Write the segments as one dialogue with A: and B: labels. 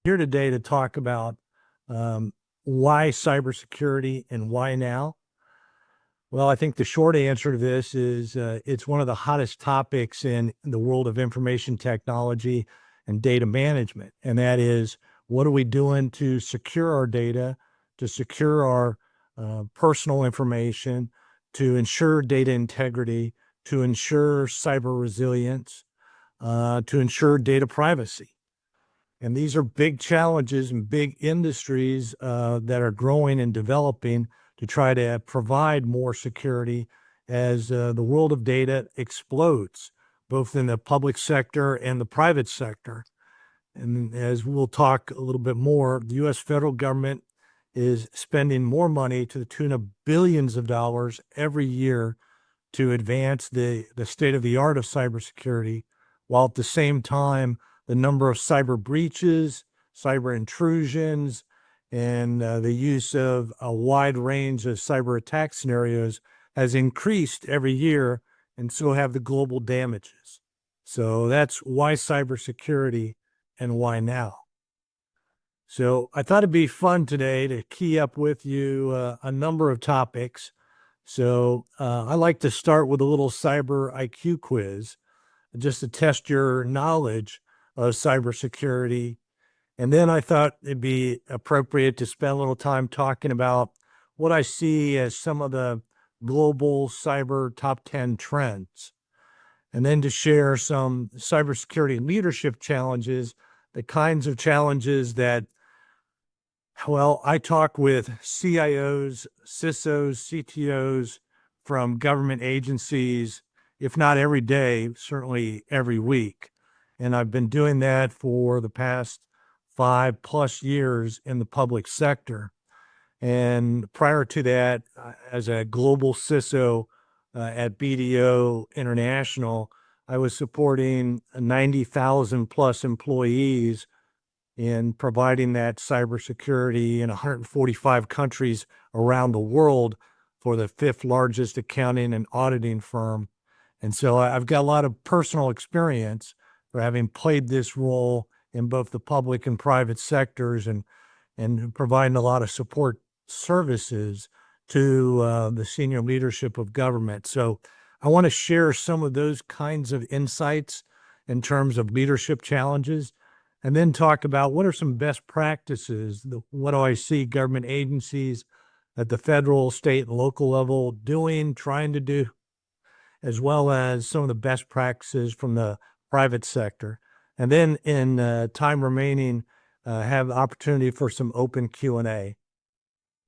A: Here today to talk about why cybersecurity and why now. Well, I think the short answer to this is it's one of the hottest topics in the world of information technology and data management. And that is, what are we doing to secure our data, to secure our personal information, to ensure data integrity, to ensure cyber resilience, to ensure data privacy? And these are big challenges and big industries that are growing and developing to try to provide more security as the world of data explodes, both in the public sector and the private sector. And as we'll talk a little bit more, the U.S. federal government is spending more money to the tune of billions of dollars every year to advance the state of the art of cybersecurity, while at the same time, the number of cyber breaches, cyber intrusions, and the use of a wide range of cyber attack scenarios has increased every year, and so have the global damages. So that's why cybersecurity and why now. So I thought it'd be fun today to key up with you a number of topics. So I like to start with a little cyber IQ quiz just to test your knowledge of cybersecurity. And then I thought it'd be appropriate to spend a little time talking about what I see as some of the global cyber top 10 trends. And then to share some cybersecurity leadership challenges, the kinds of challenges that, well, I talk with CIOs, CISOs, CTOs from government agencies, if not every day, certainly every week. And I've been doing that for the past 5+ years in the public sector. And prior to that, as a global CISO at BDO International, I was supporting 90,000 plus employees in providing that cybersecurity in 145 countries around the world for the 5th largest accounting and auditing firm. And so I've got a lot of personal experience for having played this role in both the public and private sectors and providing a lot of support services to the senior leadership of government. So I want to share some of those kinds of insights in terms of leadership challenges, and then talk about what are some best practices, what do I see government agencies at the federal, state, and local level doing, trying to do, as well as some of the best practices from the private sector. And then in time remaining, have the opportunity for some open Q&A.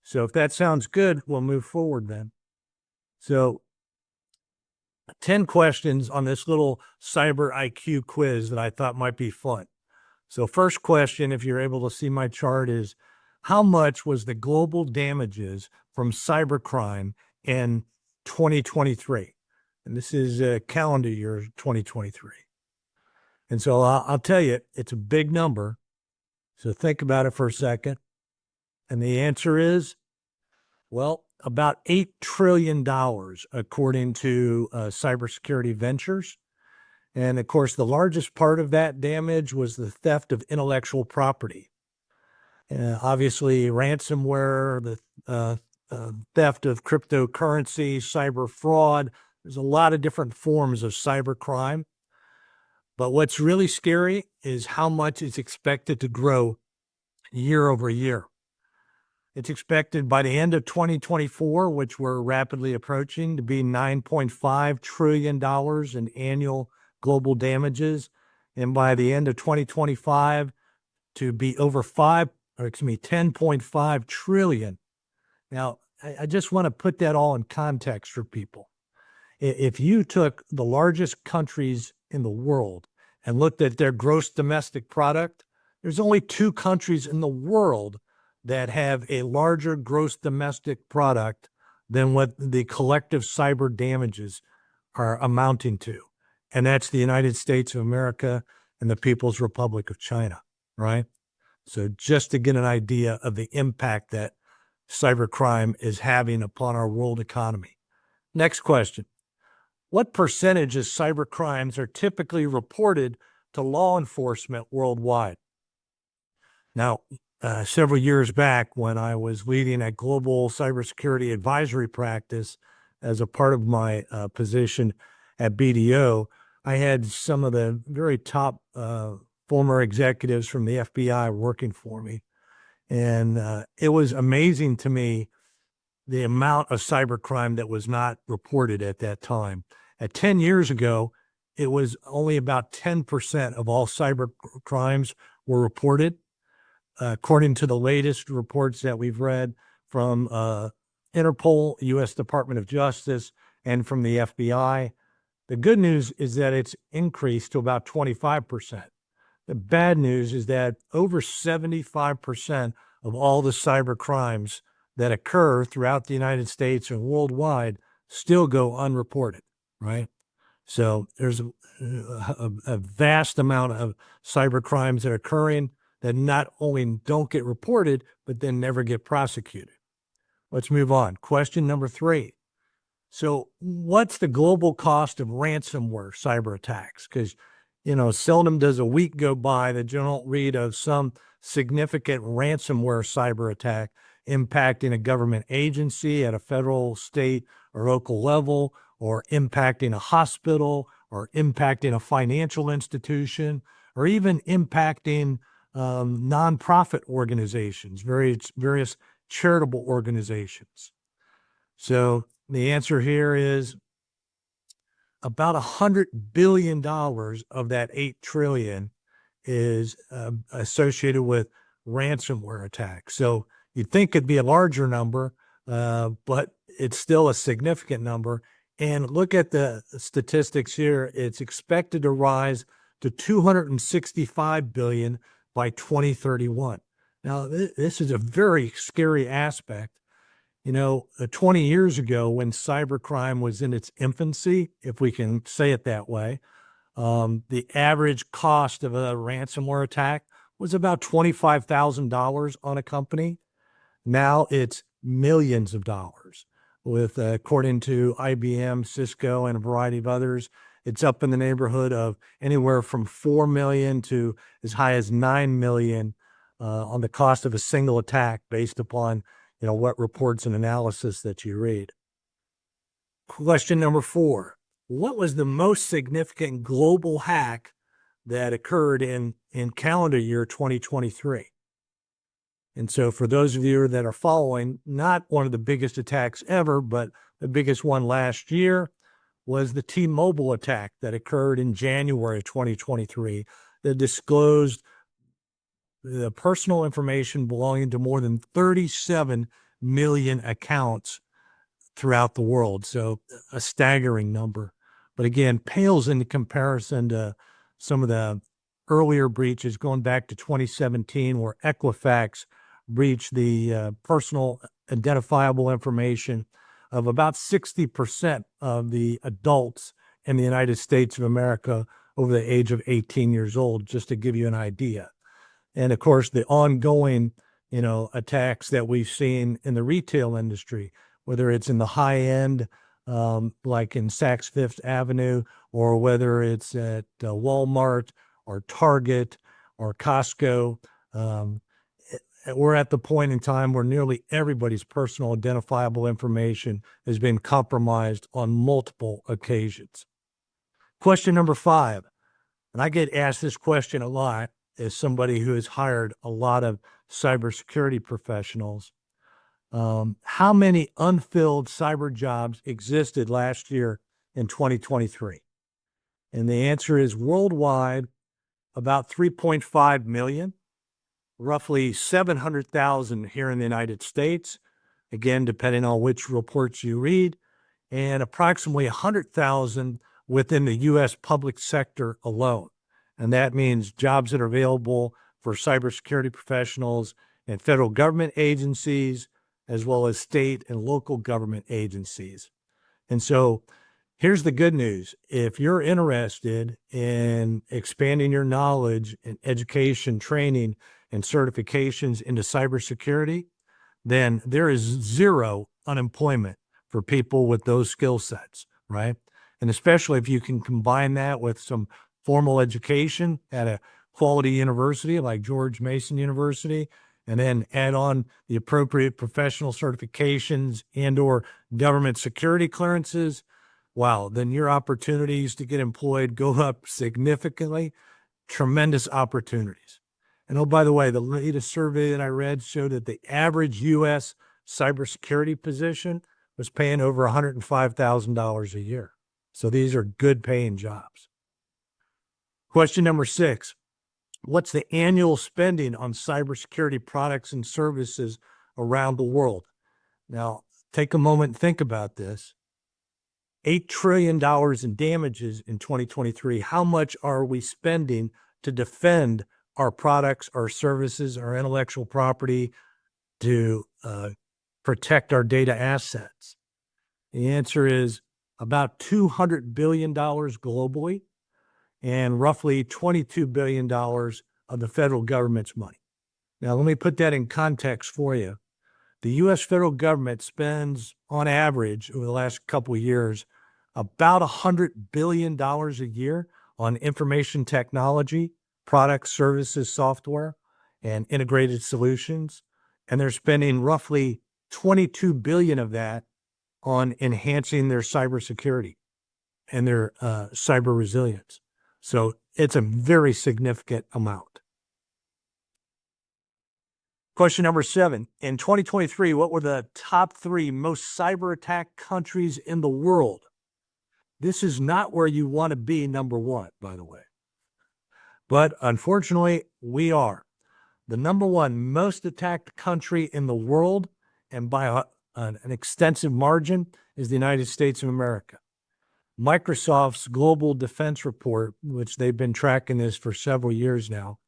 A: So if that sounds good, we'll move forward then. So 10 questions on this little cyber IQ quiz that I thought might be fun. So first question, if you're able to see my chart, is how much was the global damages from cybercrime in 2023? And this is calendar year 2023. And so I'll tell you, it's a big number. So think about it for a second. And the answer is, well, about $8 trillion, according to Cybersecurity Ventures. And of course, the largest part of that damage was the theft of intellectual property. Obviously, ransomware, the theft of cryptocurrency, cyber fraud. There's a lot of different forms of cybercrime. But what's really scary is how much is expected to grow year over year. It's expected by the end of 2024, which we're rapidly approaching, to be $9.5 trillion in annual global damages. And by the end of 2025, to be over 10.5 trillion. Now, I just want to put that all in context for people. If you took the largest countries in the world and looked at their gross domestic product, there's only 2 countries in the world that have a larger gross domestic product than what the collective cyber damages are amounting to. And that's the United States of America and the People's Republic of China, right? So just to get an idea of the impact that cybercrime is having upon our world economy. Next question. What percentage of cyber crimes are typically reported to law enforcement worldwide? Now, several years back, when I was leading a global cybersecurity advisory practice as a part of my position at BDO, I had some of the very top former executives from the FBI working for me. And it was amazing to me the amount of cybercrime that was not reported at that time. At 10 years ago, it was only about 10% of all cyber crimes were reported. According to the latest reports that we've read from Interpol, U.S. Department of Justice, and from the FBI, the good news is that it's increased to about 25%. The bad news is that over 75% of all the cyber crimes that occur throughout the United States and worldwide still go unreported, right? So there's a vast amount of cyber crimes that are occurring that not only don't get reported, but then never get prosecuted. Let's move on. Question number 3. So what's the global cost of ransomware cyber attacks? Because, seldom does a week go by that you don't read of some significant ransomware cyber attack impacting a government agency at a federal, state, or local level, or impacting a hospital, or impacting a financial institution, or even impacting nonprofit organizations, various charitable organizations. So the answer here is about $100 billion of that $8 trillion is associated with ransomware attacks. So you'd think it'd be a larger number, but it's still a significant number. And look at the statistics here. It's expected to rise to $265 billion by 2031. Now, this is a very scary aspect. 20 years ago, when cybercrime was in its infancy, if we can say it that way, the average cost of a ransomware attack was about $25,000 on a company. Now it's millions of dollars. With, according to IBM, Cisco, and a variety of others, it's up in the neighborhood of anywhere from 4 million to as high as 9 million on the cost of a single attack, based upon what reports and analysis that you read. Question number 4. What was the most significant global hack that occurred in calendar year 2023? And so for those of you that are following, not one of the biggest attacks ever, but the biggest one last year was the T-Mobile attack that occurred in January of 2023 that disclosed the personal information belonging to more than 37 million accounts throughout the world. So a staggering number. But again, pales into comparison to some of the earlier breaches going back to 2017, where Equifax breached the personal identifiable information of about 60% of the adults in the United States of America over the age of 18 years old, just to give you an idea. And of course, the ongoing, attacks that we've seen in the retail industry, whether it's in the high end, like in Saks Fifth Avenue, or whether it's at Walmart or Target or Costco. We're at the point in time where nearly everybody's personal identifiable information has been compromised on multiple occasions. Question number 5, and I get asked this question a lot as somebody who has hired a lot of cybersecurity professionals. How many unfilled cyber jobs existed last year in 2023? And the answer is worldwide, about 3.5 million. Roughly 700,000 here in the United States, again, depending on which reports you read, and approximately 100,000 within the U.S. public sector alone. And that means jobs that are available for cybersecurity professionals in federal government agencies, as well as state and local government agencies. And so here's the good news. If you're interested in expanding your knowledge in education, training, and certifications into cybersecurity, then there is zero unemployment for people with those skill sets, right? And especially if you can combine that with some formal education at a quality university like George Mason University, and then add on the appropriate professional certifications and or government security clearances, wow, then your opportunities to get employed go up significantly. Tremendous opportunities. And oh, by the way, the latest survey that I read showed that the average U.S. cybersecurity position was paying over $105,000 a year. So these are good paying jobs. Question number 6. What's the annual spending on cybersecurity products and services around the world? Now, take a moment and think about this. $8 trillion in damages in 2023. How much are we spending to defend our products, our services, our intellectual property, to protect our data assets? The answer is about $200 billion globally and roughly $22 billion of the federal government's money. Now, let me put that in context for you. The U.S. federal government spends, on average, over the last couple of years, about $100 billion a year on information technology, products, services, software, and integrated solutions. And they're spending roughly $22 billion of that on enhancing their cybersecurity and their cyber resilience. So it's a very significant amount. Question number 7. In 2023, what were the top 3 most cyber attack countries in the world? This is not where you want to be, number 1, by the way. But unfortunately, we are. The number 1 most attacked country in the world, and by an extensive margin, is the United States of America. Microsoft's Global Defense Report, which they've been tracking this for several years now,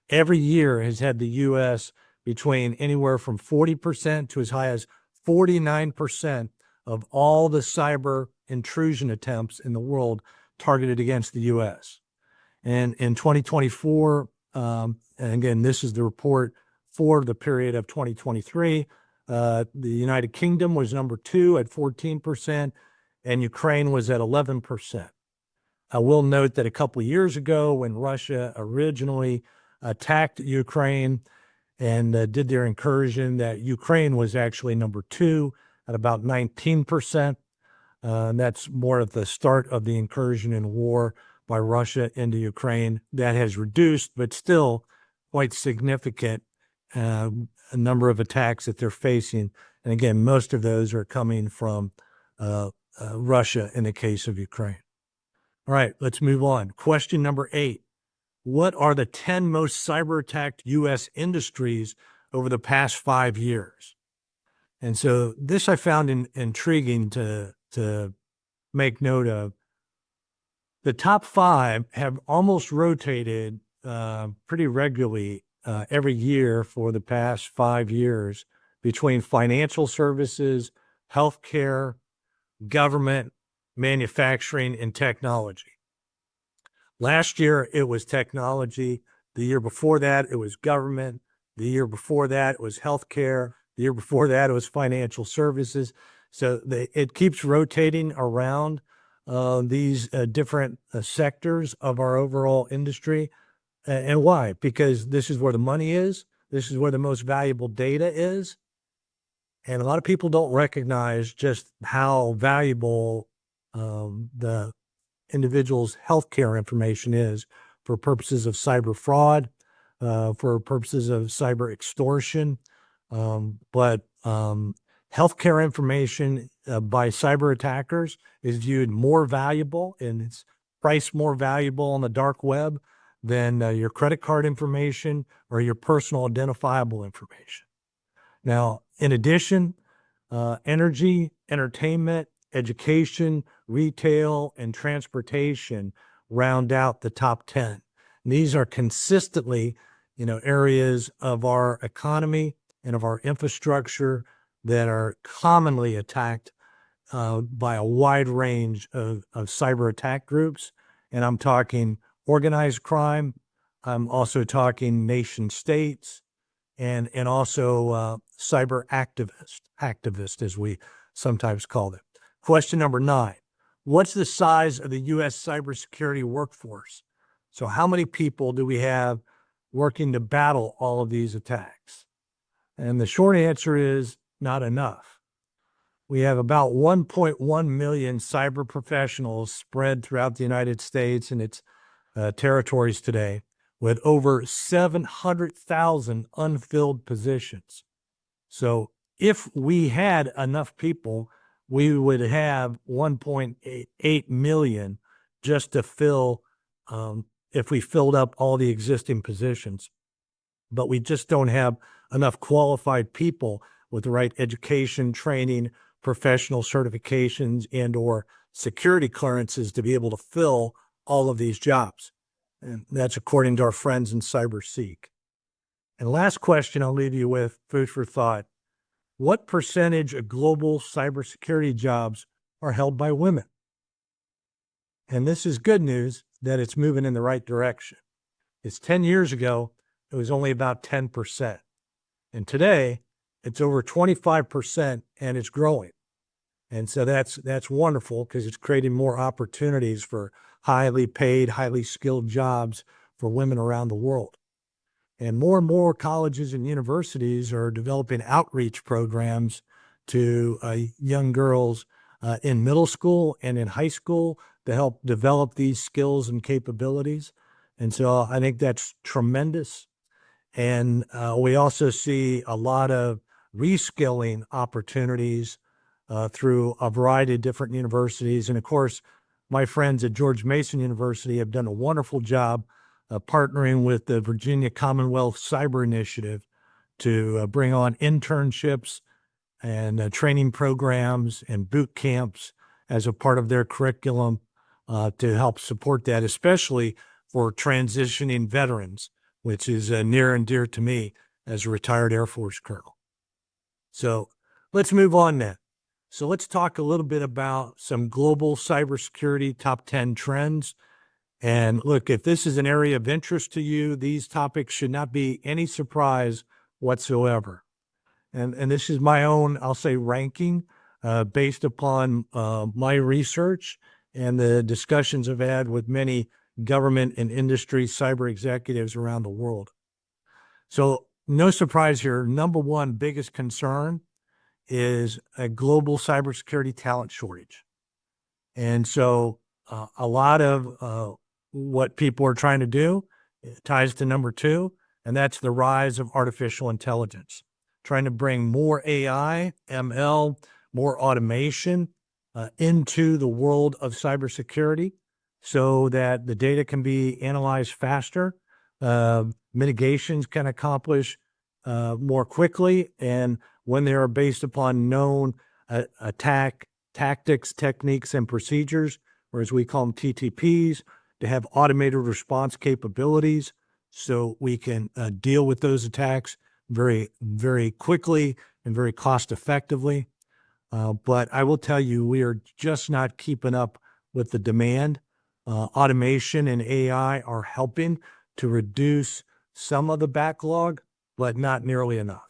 A: every year has had the U.S. between anywhere from 40% to as high as 49% of all the cyber intrusion attempts in the world targeted against the U.S. And in 2024, and again, this is the report for the period of 2023, the United Kingdom was number 2 at 14%, and Ukraine was at 11%. I will note that a couple of years ago, when Russia originally attacked Ukraine and did their incursion, that Ukraine was actually number 2 at about 19%. And that's more at the start of the incursion and war by Russia into Ukraine. That has reduced, but still quite significant a number of attacks that they're facing. And again, most of those are coming from Russia in the case of Ukraine. All right, let's move on. Question number 8. What are the 10 most cyber-attacked U.S. industries over the past 5 years? And so this I found intriguing to make note of. The top 5 have almost rotated pretty regularly every year for the past 5 years between financial services, healthcare, government, manufacturing, and technology. Last year, it was technology. The year before that, it was government. The year before that, it was healthcare. The year before that, it was financial services. So it keeps rotating around these different sectors of our overall industry. And why? Because this is where the money is. This is where the most valuable data is. And a lot of people don't recognize just how valuable the individual's healthcare information is for purposes of cyber fraud, for purposes of cyber extortion. But healthcare information by cyber attackers is viewed more valuable, and it's priced more valuable on the dark web than your credit card information or your personal identifiable information. Now, in addition, energy, entertainment, education, retail, and transportation round out the top 10. And these are consistently, areas of our economy and of our infrastructure that are commonly attacked by a wide range of cyber attack groups. And I'm talking organized crime. I'm also talking nation states, and also cyber activists, as we sometimes call them. Question number 9. What's the size of the U.S. cybersecurity workforce? So how many people do we have working to battle all of these attacks? And the short answer is not enough. We have about 1.1 million cyber professionals spread throughout the United States and its territories today, with over 700,000 unfilled positions. So if we had enough people, we would have 1.8 million just to fill, if we filled up all the existing positions. But we just don't have enough qualified people with the right education, training, professional certifications, and or security clearances to be able to fill all of these jobs. And that's according to our friends in CyberSeek. And last question I'll leave you with, food for thought. What percentage of global cybersecurity jobs are held by women? And this is good news that it's moving in the right direction. It's 10 years ago, it was only about 10%. And today, it's over 25% and it's growing. And so that's wonderful because it's creating more opportunities for highly paid, highly skilled jobs for women around the world. And more colleges and universities are developing outreach programs to young girls in middle school and in high school to help develop these skills and capabilities. And so I think that's tremendous. And we also see a lot of reskilling opportunities through a variety of different universities. And of course, my friends at George Mason University have done a wonderful job partnering with the Virginia Commonwealth Cyber Initiative to bring on internships and training programs and boot camps as a part of their curriculum to help support that, especially for transitioning veterans, which is near and dear to me as a retired Air Force colonel. So let's move on then. So let's talk a little bit about some global cybersecurity top 10 trends. And look, if this is an area of interest to you, these topics should not be any surprise whatsoever. And this is my own, I'll say, ranking based upon my research and the discussions I've had with many government and industry cyber executives around the world. So no surprise here, number one biggest concern is a global cybersecurity talent shortage. And so a lot of what people are trying to do ties to number two, and that's the rise of artificial intelligence, trying to bring more AI, ML, more automation into the world of cybersecurity so that the data can be analyzed faster, mitigations can accomplish more quickly, and when they are based upon known attack tactics, techniques, and procedures, or as we call them TTPs, to have automated response capabilities so we can deal with those attacks very, very quickly and very cost effectively. But I will tell you, we are just not keeping up with the demand. Automation and AI are helping to reduce some of the backlog, but not nearly enough.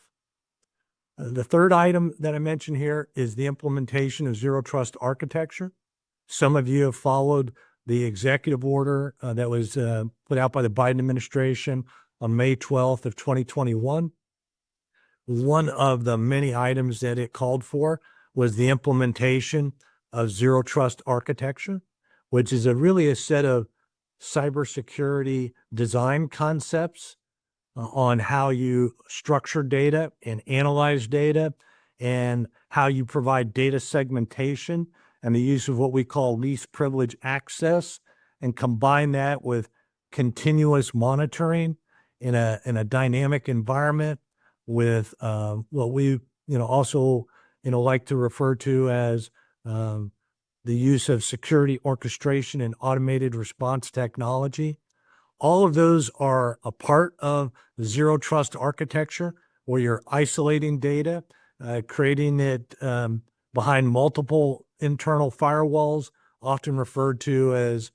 A: The third item that I mentioned here is the implementation of zero trust architecture. Some of you have followed the executive order that was put out by the Biden administration on May 12th of 2021. One of the many items that it called for was the implementation of zero trust architecture, which is really a set of cybersecurity design concepts on how you structure data and analyze data and how you provide data segmentation and the use of what we call least privilege access, and combine that with continuous monitoring in a dynamic environment with what we also like to refer to as the use of security orchestration and automated response technology. All of those are a part of the zero trust architecture, where you're isolating data, creating it behind multiple internal firewalls, often referred to as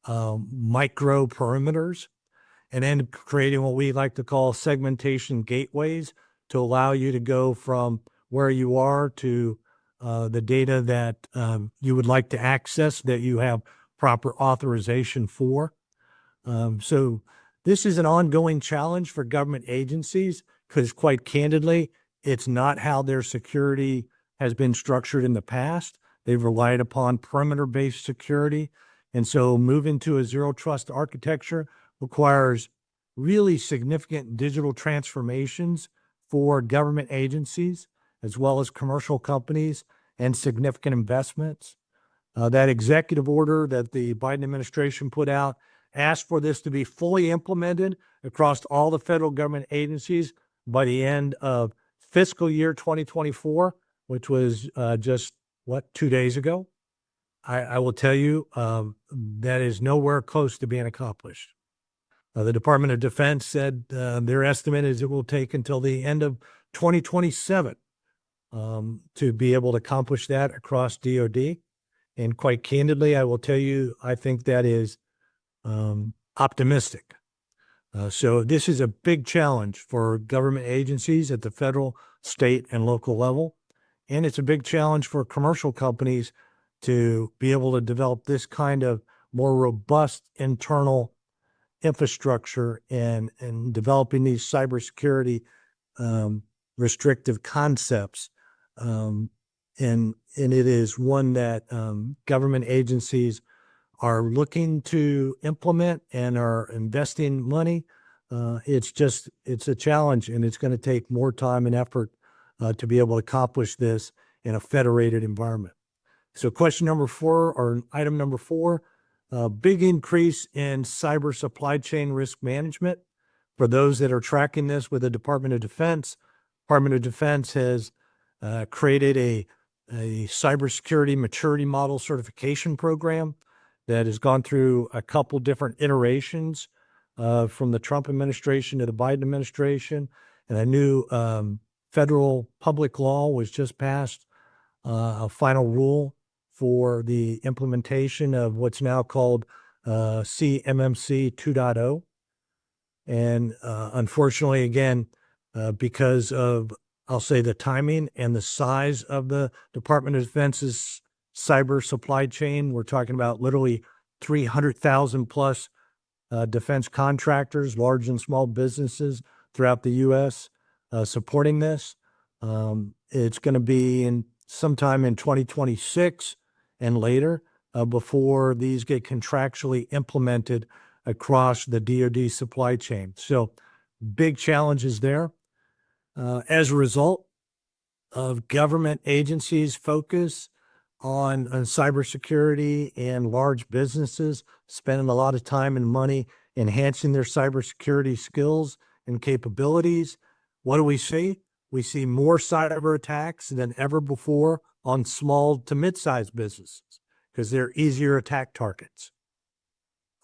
A: micro perimeters, and then creating what we like to call segmentation gateways to allow you to go from where you are to the data that you would like to access that you have proper authorization for. So this is an ongoing challenge for government agencies because, quite candidly, it's not how their security has been structured in the past. They've relied upon perimeter-based security. And so moving to a zero trust architecture requires really significant digital transformations for government agencies as well as commercial companies and significant investments. That executive order that the Biden administration put out asked for this to be fully implemented across all the federal government agencies by the end of fiscal year 2024, which was just, 2 days ago. I will tell you that is nowhere close to being accomplished. The Department of Defense said their estimate is it will take until the end of 2027 to be able to accomplish that across DoD. And quite candidly, I will tell you, I think that is optimistic. So this is a big challenge for government agencies at the federal, state, and local level. And it's a big challenge for commercial companies to be able to develop this kind of more robust internal infrastructure and developing these cybersecurity restrictive concepts. And it is one that government agencies are looking to implement and are investing money. It's a challenge, and it's going to take more time and effort to be able to accomplish this in a federated environment. So question number 4, or item number 4, big increase in cyber supply chain risk management. For those that are tracking this with the Department of Defense, Department of Defense has created a cybersecurity maturity model certification program that has gone through a couple different iterations from the Trump administration to the Biden administration. And a new federal public law was just passed, a final rule for the implementation of what's now called CMMC 2.0. And unfortunately, again, because of, I'll say, the timing and the size of the Department of Defense's cyber supply chain, we're talking about literally 300,000 plus defense contractors, large and small businesses throughout the U.S. Supporting this. It's going to be sometime in 2026 and later before these get contractually implemented across the DoD supply chain. So big challenges there. As a result of government agencies' focus on cybersecurity and large businesses spending a lot of time and money enhancing their cybersecurity skills and capabilities, what do we see? We see more cyber attacks than ever before on small to mid-sized businesses because they're easier attack targets.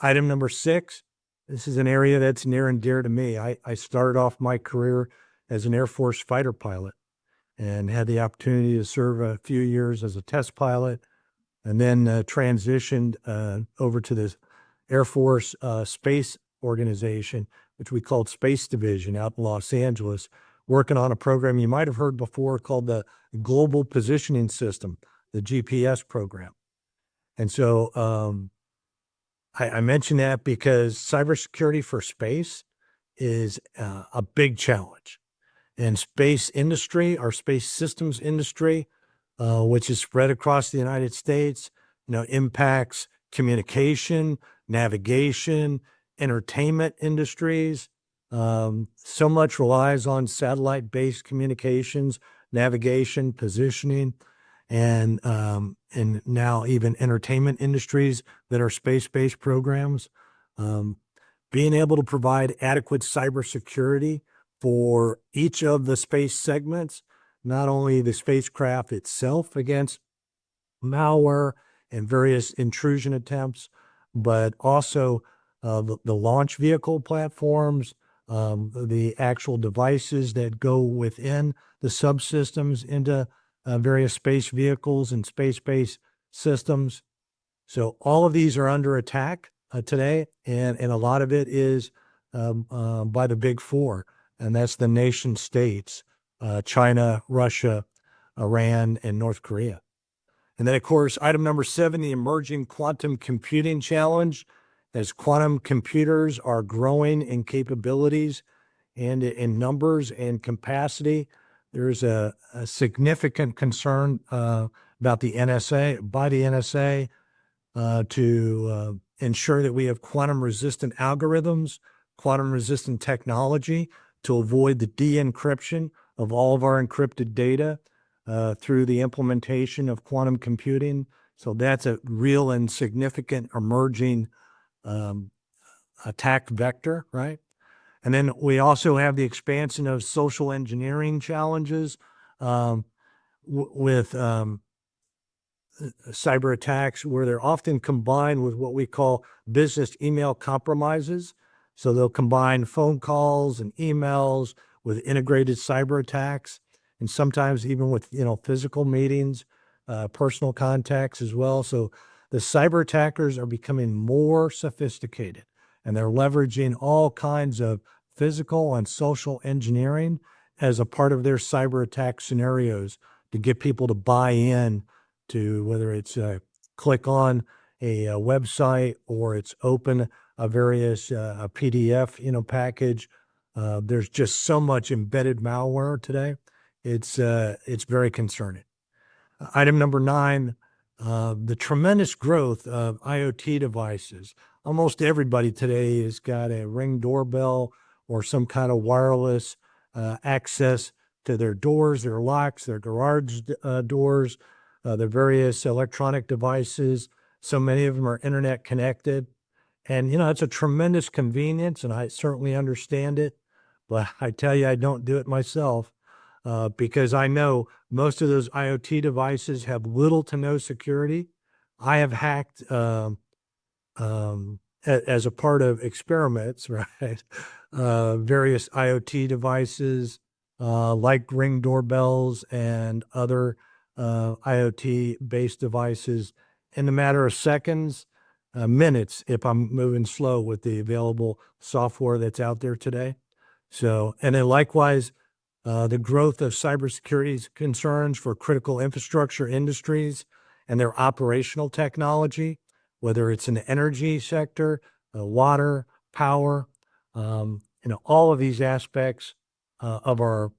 A: Item number 6, this is an area that's near and dear to me. I started off my career as an Air Force fighter pilot and had the opportunity to serve a few years as a test pilot, and then transitioned over to the Air Force Space Organization, which we called Space Division out in Los Angeles, working on a program you might have heard before called the Global Positioning System, the GPS program. And so I mention that because cybersecurity for space is a big challenge. And space industry, our space systems industry, which is spread across the United States, impacts communication, navigation, entertainment industries. So much relies on satellite-based communications, navigation, positioning, and now even entertainment industries that are space-based programs. Being able to provide adequate cybersecurity for each of the space segments, not only the spacecraft itself against malware and various intrusion attempts, but also the launch vehicle platforms, the actual devices that go within the subsystems into various space vehicles and space-based systems. So all of these are under attack today, and a lot of it is by the big four, and that's the nation states, China, Russia, Iran, and North Korea. And then, of course, item number 7, the emerging quantum computing challenge. as quantum computers are growing in capabilities and in numbers and capacity, there's a significant concern about the NSA, by the NSA, to ensure that we have quantum resistant algorithms, quantum resistant technology to avoid the de-encryption of all of our encrypted data through the implementation of quantum computing. So that's a real and significant emerging attack vector, right? And then we also have the expansion of social engineering challenges with cyber attacks, where they're often combined with what we call business email compromises. So they'll combine phone calls and emails with integrated cyber attacks, and sometimes even with physical meetings, personal contacts as well. So the cyber attackers are becoming more sophisticated, and they're leveraging all kinds of physical and social engineering as a part of their cyber attack scenarios to get people to buy in to, whether it's click on a website or it's open a various a PDF package. There's just so much embedded malware today. It's very concerning. Item number 9, the tremendous growth of IoT devices. Almost everybody today has got a Ring doorbell or some kind of wireless access to their doors, their locks, their garage doors, the various electronic devices. So many of them are internet connected. And, it's a tremendous convenience, and I certainly understand it. But I tell you, I don't do it myself because I know most of those IoT devices have little to no security. I have hacked as a part of experiments, right? Various IoT devices like Ring doorbells and other IoT-based devices in a matter of seconds, minutes, if I'm moving slow with the available software that's out there today. So, and then likewise, the growth of cybersecurity concerns for critical infrastructure industries and their operational technology, whether it's in the energy sector, water, power, all of these aspects of our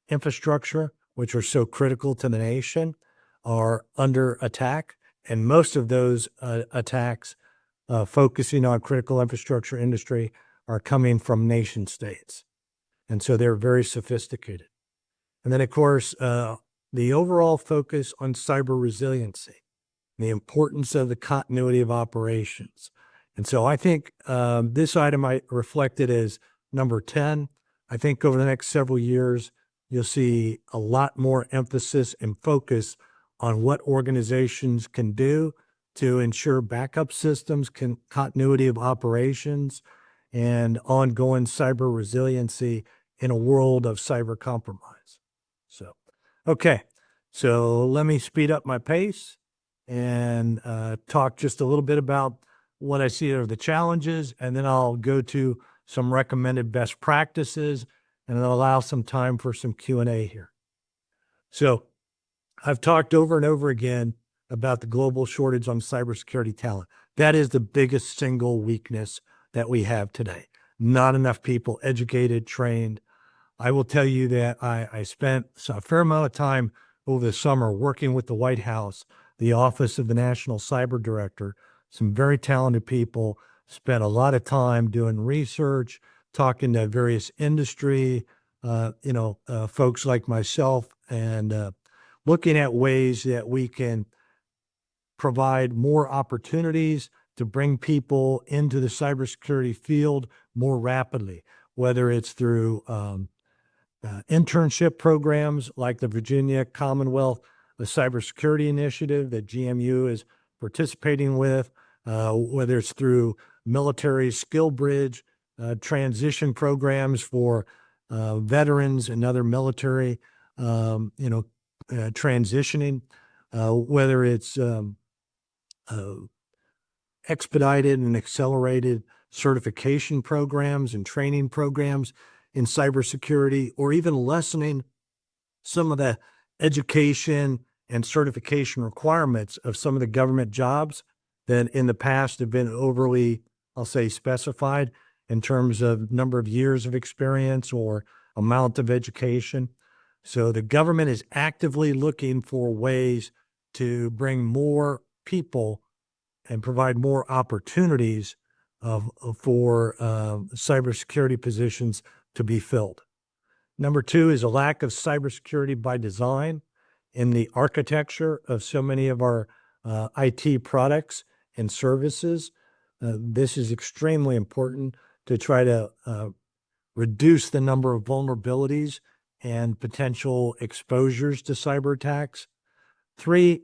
A: infrastructure, which are so critical to the nation, are under attack. And most of those attacks focusing on critical infrastructure industry are coming from nation states. And so they're very sophisticated. And then, of course, the overall focus on cyber resiliency, the importance of the continuity of operations. And so I think this item I reflected as number 10. I think over the next several years, you'll see a lot more emphasis and focus on what organizations can do to ensure backup systems, continuity of operations, and ongoing cyber resiliency in a world of cyber compromise. So, okay. So let me speed up my pace and talk just a little bit about what I see are the challenges, and then I'll go to some recommended best practices, and I'll allow some time for some Q&A here. So I've talked over and over again about the global shortage on cybersecurity talent. That is the biggest single weakness that we have today. Not enough people educated, trained. I will tell you that I spent a fair amount of time over the summer working with the White House, the Office of the National Cyber Director, some very talented people, spent a lot of time doing research, talking to various industry, folks like myself, and looking at ways that we can provide more opportunities to bring people into the cybersecurity field more rapidly, whether it's through internship programs like the Virginia Commonwealth Cybersecurity Initiative that GMU is participating with, whether it's through military skill bridge transition programs for veterans and other military, transitioning, whether it's expedited and accelerated certification programs and training programs in cybersecurity, or even lessening some of the education and certification requirements of some of the government jobs that in the past have been overly I'll say, specified in terms of number of years of experience or amount of education. So the government is actively looking for ways to bring more people and provide more opportunities for cybersecurity positions to be filled. Number two is a lack of cybersecurity by design in the architecture of so many of our IT products and services. This is extremely important to try to reduce the number of vulnerabilities and potential exposures to cyber attacks. Three,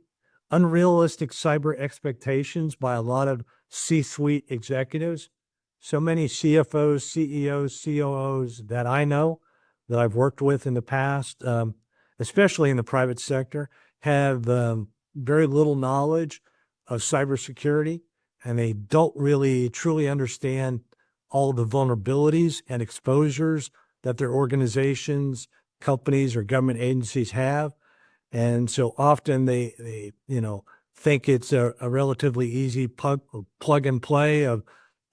A: unrealistic cyber expectations by a lot of C-suite executives. So many CFOs, CEOs, COOs that I know, that I've worked with in the past, especially in the private sector, have very little knowledge of cybersecurity, and they don't really truly understand all the vulnerabilities and exposures that their organizations, companies, or government agencies have. And so often they think it's a relatively easy plug and play of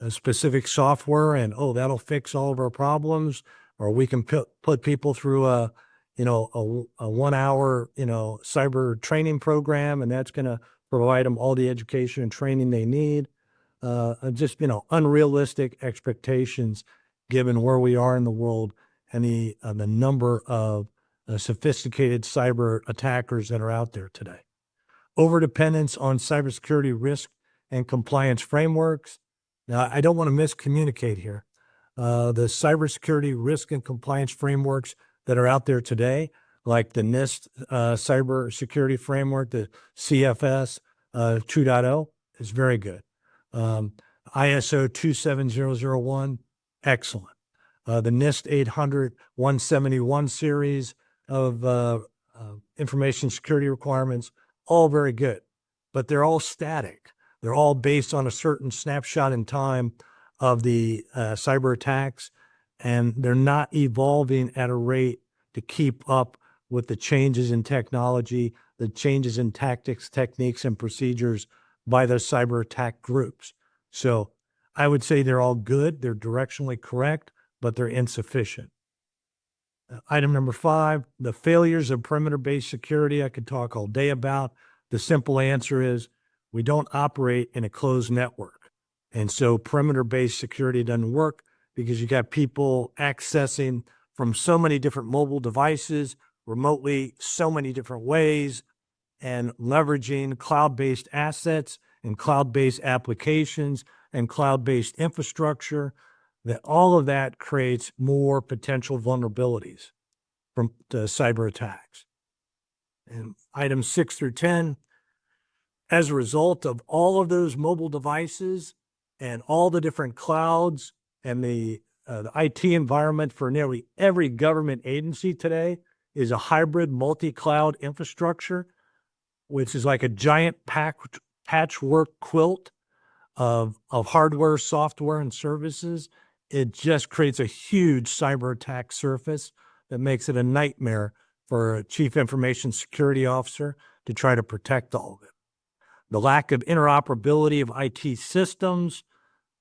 A: a specific software, and that'll fix all of our problems, or we can put people through a 1 hour cyber training program, and that's going to provide them all the education and training they need. Just unrealistic expectations given where we are in the world and the number of sophisticated cyber attackers that are out there today. Overdependence on cybersecurity risk and compliance frameworks. Now, I don't want to miscommunicate here. The cybersecurity risk and compliance frameworks that are out there today, like the NIST cybersecurity framework, the CFS 2.0, is very good. ISO 27001, excellent. The NIST 800-171 series of information security requirements, all very good, but they're all static. They're all based on a certain snapshot in time of the cyber attacks, and they're not evolving at a rate to keep up with the changes in technology, the changes in tactics, techniques, and procedures by those cyber attack groups. So I would say they're all good, they're directionally correct, but they're insufficient. Item number 5, the failures of perimeter-based security I could talk all day about. The simple answer is we don't operate in a closed network. And so perimeter-based security doesn't work because you got people accessing from so many different mobile devices, remotely, so many different ways, and leveraging cloud-based assets and cloud-based applications and cloud-based infrastructure, that all of that creates more potential vulnerabilities from the cyber attacks. And items 6 through 10, as a result of all of those mobile devices and all the different clouds and the IT environment for nearly every government agency today is a hybrid multi-cloud infrastructure, which is like a giant patchwork quilt of hardware, software, and services. It just creates a huge cyber attack surface that makes it a nightmare for a chief information security officer to try to protect all of it. The lack of interoperability of IT systems,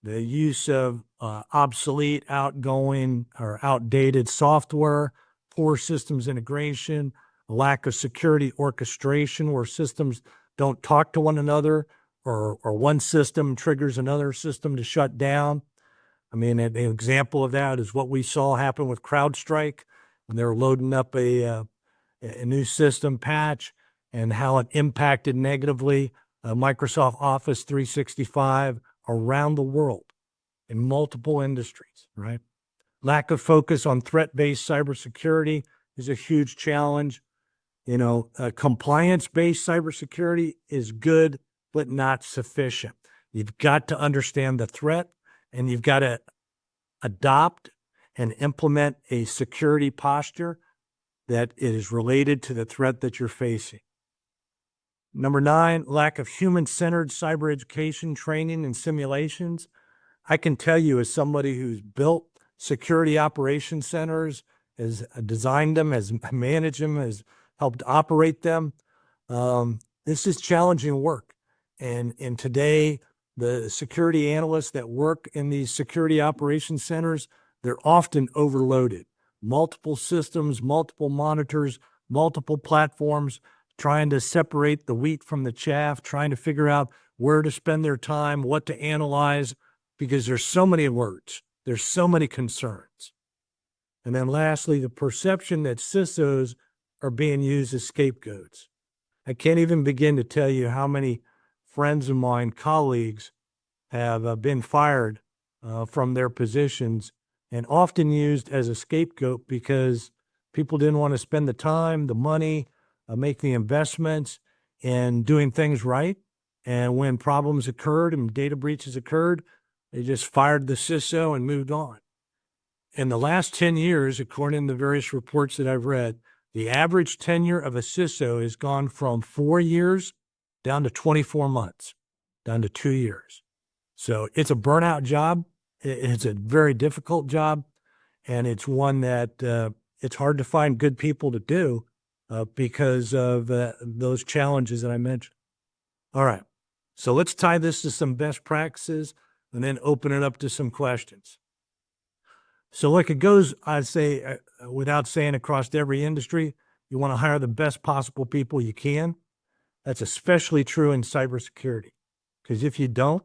A: the use of obsolete, outgoing, or outdated software, poor systems integration, a lack of security orchestration where systems don't talk to one another, or one system triggers another system to shut down. I mean, an example of that is what we saw happen with CrowdStrike when they were loading up a new system patch, and how it impacted negatively Microsoft Office 365 around the world in multiple industries, right? Lack of focus on threat-based cybersecurity is a huge challenge. Compliance-based cybersecurity is good, but not sufficient. You've got to understand the threat, and you've got to adopt and implement a security posture that is related to the threat that you're facing. Number 9, lack of human-centered cyber education, training, and simulations. I can tell you, as somebody who's built security operations centers, has designed them, has managed them, has helped operate them, this is challenging work. And today, The security analysts that work in these security operations centers, they're often overloaded. Multiple systems, multiple monitors, multiple platforms, trying to separate the wheat from the chaff, trying to figure out where to spend their time, what to analyze, because there's so many alerts, there's so many concerns. And then lastly, the perception that CISOs are being used as scapegoats. I can't even begin to tell you how many friends of mine, colleagues, have been fired from their positions and often used as a scapegoat because people didn't want to spend the time, the money, make the investments in doing things right. And when problems occurred and data breaches occurred, they just fired the CISO and moved on. In the last 10 years, according to the various reports that I've read, the average tenure of a CISO has gone from 4 years down to 24 months, down to 2 years. So it's a burnout job. It's a very difficult job, and it's one that it's hard to find good people to do because of those challenges that I mentioned. All right, so let's tie this to some best practices and then open it up to some questions. So like it goes, I'd say, without saying across every industry, you want to hire the best possible people you can. That's especially true in cybersecurity, because if you don't,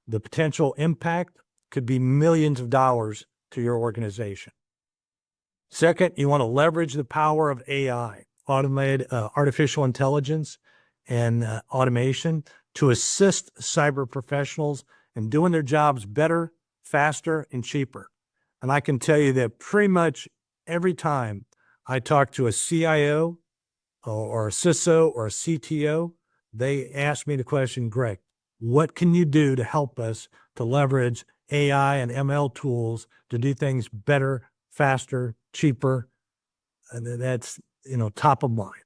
A: the potential impact could be millions of dollars to your organization. Second, you want to leverage the power of AI, automated artificial intelligence and automation to assist cyber professionals in doing their jobs better, faster, and cheaper. And I can tell you that pretty much every time I talk to a CIO or a CISO or a CTO, they ask me the question, Greg, what can you do to help us to leverage AI and ML tools to do things better, faster, cheaper? And that's, top of mind.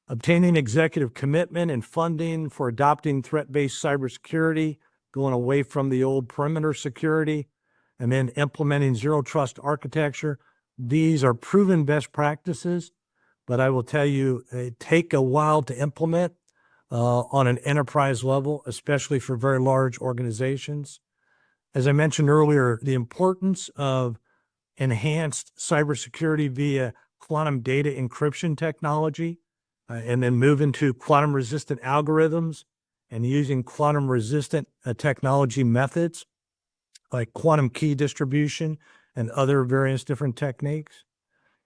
A: Obtaining executive commitment and funding for adopting threat-based cybersecurity, going away from the old perimeter security, and then implementing zero trust architecture. These are proven best practices, but I will tell you, they take a while to implement on an enterprise level, especially for very large organizations. As I mentioned earlier, the importance of enhanced cybersecurity via quantum data encryption technology, and then move into quantum resistant algorithms and using quantum resistant technology methods like quantum key distribution and other various different techniques.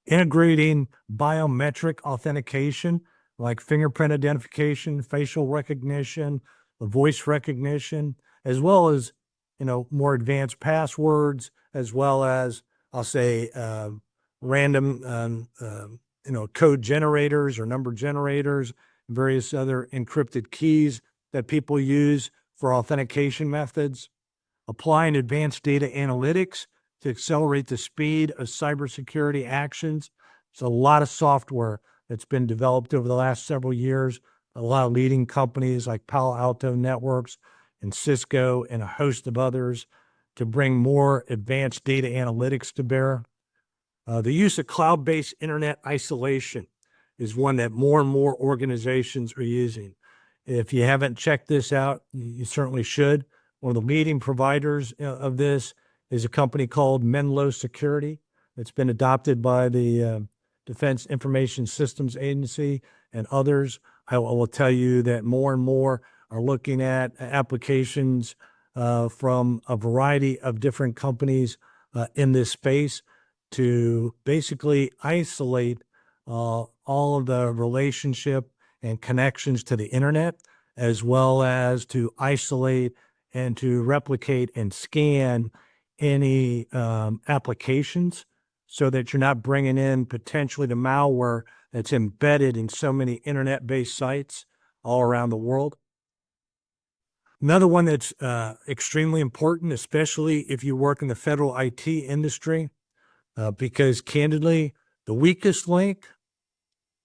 A: Integrating biometric authentication like fingerprint identification, facial recognition, voice recognition, as well as, more advanced passwords, as well as, I'll say, random, code generators or number generators, various other encrypted keys that people use for authentication methods. Applying advanced data analytics to accelerate the speed of cybersecurity actions. It's a lot of software that's been developed over the last several years. A lot of leading companies like Palo Alto Networks and Cisco and a host of others to bring more advanced data analytics to bear. The use of cloud-based internet isolation is one that more and more organizations are using. If you haven't checked this out, you certainly should. One of the leading providers of this is a company called Menlo Security. It's been adopted by the Defense Information Systems Agency and others. I will tell you that more and more are looking at applications from a variety of different companies in this space to basically isolate all of the relationship and connections to the internet, as well as to isolate and to replicate and scan any applications so that you're not bringing in potentially the malware that's embedded in so many internet-based sites all around the world. Another one that's extremely important, especially if you work in the federal IT industry, because candidly, the weakest link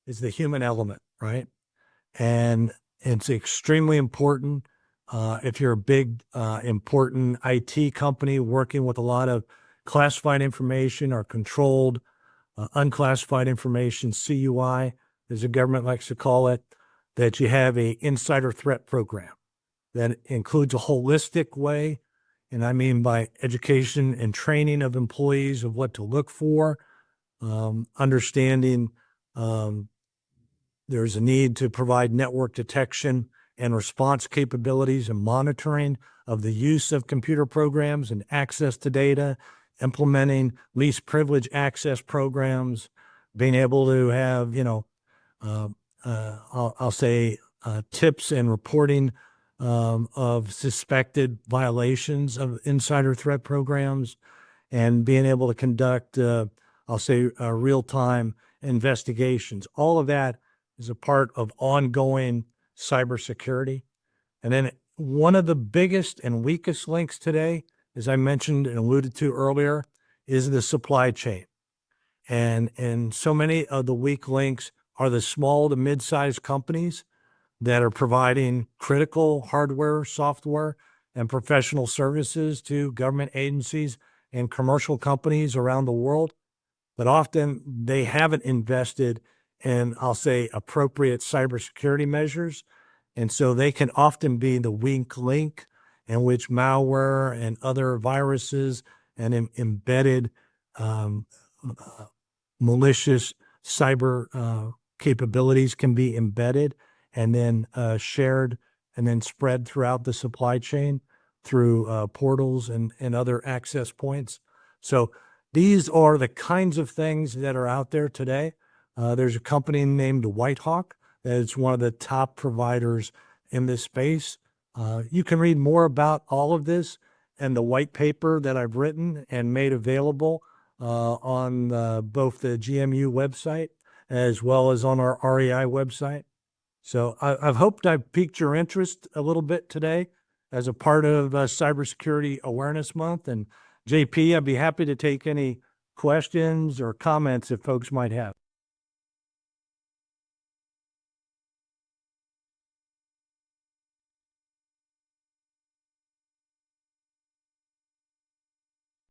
A: is the human element, right? And it's extremely important if you're a big, important IT company working with a lot of classified information or controlled, unclassified information, CUI, as the government likes to call it, that you have a insider threat program. that includes a holistic way. And I mean by education and training of employees of what to look for, understanding there's a need to provide network detection and response capabilities and monitoring of the use of computer programs and access to data, implementing least privilege access programs, being able to have, I'll say tips and reporting of suspected violations of insider threat programs, and being able to conduct, I'll say, real-time investigations. All of that is a part of ongoing cybersecurity. And then one of the biggest and weakest links today, as I mentioned and alluded to earlier, is the supply chain. And so many of the weak links are the small to mid-sized companies that are providing critical hardware, software, and professional services to government agencies and commercial companies around the world. But often they haven't invested in, I'll say, appropriate cybersecurity measures. And so they can often be the weak link in which malware and other viruses and embedded malicious cyber capabilities can be embedded and then shared and then spread throughout the supply chain through portals and other access points. So these are the kinds of things that are out there today. There's a company named Whitehawk that is one of the top providers in this space. You can read more about all of this and the white paper that I've written and made available on both the GMU website as well as on our REI website. So I've hoped I've piqued your interest a little bit today as a part of Cybersecurity Awareness Month. And JP, I'd be happy to take any questions or comments that folks might have.